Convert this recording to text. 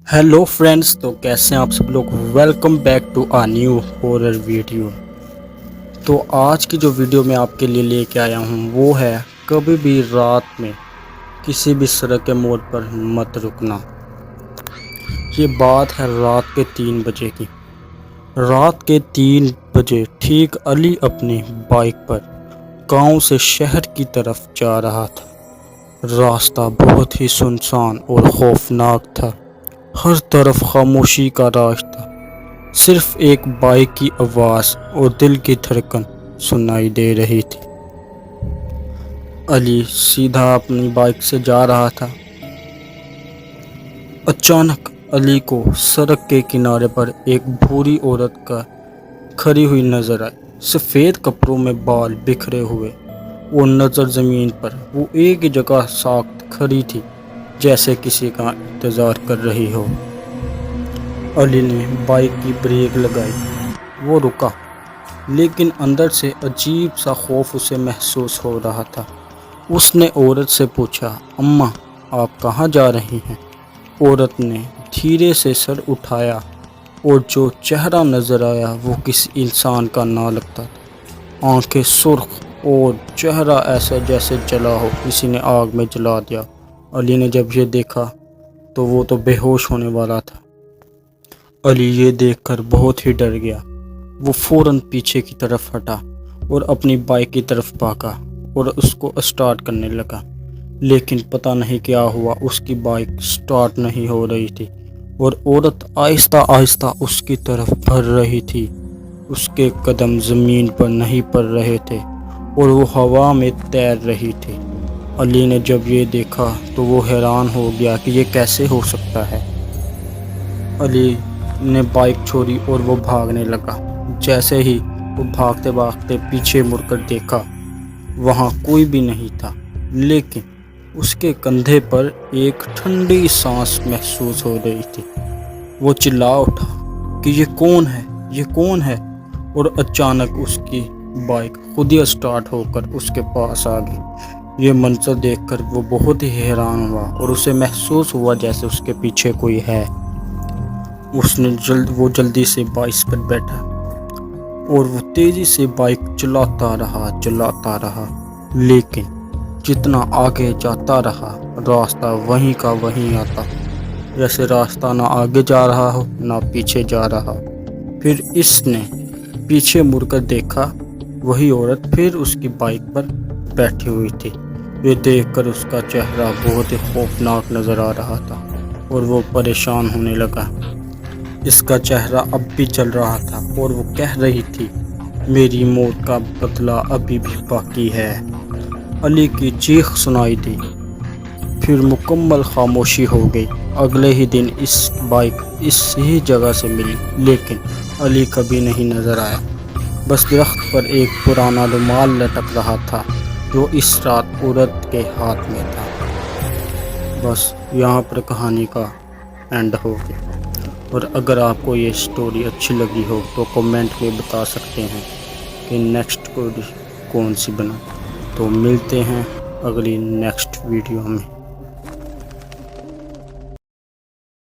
Hello friends, तो कैसे हैं आप सब लोग। Welcome back to a new horror video. तो आज की जो वीडियो मैं आपके लिए लेके आया हूँ वो है कभी भी रात में किसी भी सड़क के मोड़ पर मत रुकना। ये बात है रात के 3 बजे की। रात के 3 बजे ठीक अली अपनी बाइक पर गांव से शहर की तरफ जा रहा था। रास्ता बहुत ही सुनसान और खौफनाक था। हर तरफ खामोशी का राज था। सिर्फ एक बाइक की आवाज़ और दिल की धड़कन सुनाई दे रही थी। अली सीधा अपनी बाइक से जा रहा था। अचानक अली को सड़क के किनारे पर एक बूढ़ी औरत का खड़ी हुई नजर आई। सफ़ेद कपड़ों में बाल बिखरे हुए और नज़र ज़मीन पर वो एक ही जगह साख्त खड़ी थी, जैसे किसी का इंतज़ार कर रही हो। अली ने बाइक की ब्रेक लगाई। वो रुका, लेकिन अंदर से अजीब सा खौफ उसे महसूस हो रहा था। उसने औरत से पूछा, अम्मा आप कहाँ जा रही हैं? औरत ने धीरे से सर उठाया और जो चेहरा नज़र आया वो किसी इंसान का ना लगता था। आंखें सुर्ख और चेहरा ऐसा जैसे जला हो किसी ने आग में जला दिया। अली ने जब ये देखा तो वो तो बेहोश होने वाला था। अली ये देखकर बहुत ही डर गया। वो फौरन पीछे की तरफ हटा और अपनी बाइक की तरफ भागा और उसको स्टार्ट करने लगा, लेकिन पता नहीं क्या हुआ, उसकी बाइक स्टार्ट नहीं हो रही थी और औरत आहिस्ता आहिस्ता उसकी तरफ बढ़ रही थी। उसके कदम ज़मीन पर नहीं पड़ रहे थे और वो हवा में तैर रही थी। अली ने जब ये देखा तो वो हैरान हो गया कि ये कैसे हो सकता है। अली ने बाइक छोड़ी और वो भागने लगा। जैसे ही वो भागते भागते पीछे मुड़कर देखा, वहाँ कोई भी नहीं था, लेकिन उसके कंधे पर एक ठंडी सांस महसूस हो रही थी। वो चिल्ला उठा कि ये कौन है, ये कौन है? और अचानक उसकी बाइक खुद ही स्टार्ट होकर उसके पास आ गई। ये मंजर देखकर वो बहुत ही हैरान हुआ और उसे महसूस हुआ जैसे उसके पीछे कोई है। उसने जल्दी से बाइक पर बैठा और वो तेज़ी से बाइक चलाता रहा, लेकिन जितना आगे जाता रहा रास्ता वहीं का वहीं आता, जैसे रास्ता ना आगे जा रहा हो ना पीछे जा रहा। फिर इसने पीछे मुड़कर देखा, वही औरत फिर उसकी बाइक पर बैठी हुई थी। ये देखकर उसका चेहरा बहुत ही खौफनाक नज़र आ रहा था और वो परेशान होने लगा। इसका चेहरा अब भी चल रहा था और वो कह रही थी, मेरी मौत का बदला अभी भी बाकी है। अली की चीख सुनाई दी। फिर मुकम्मल खामोशी हो गई। अगले ही दिन इस बाइक इसी जगह से मिली, लेकिन अली कभी नहीं नज़र आया। बस दरख्त पर एक पुराना रुमाल लटक रहा था जो इस रात औरत के हाथ में था। बस यहाँ पर कहानी का एंड हो गया। और अगर आपको ये स्टोरी अच्छी लगी हो तो कमेंट में बता सकते हैं कि नेक्स्ट कौन सी बना। तो मिलते हैं अगली नेक्स्ट वीडियो में।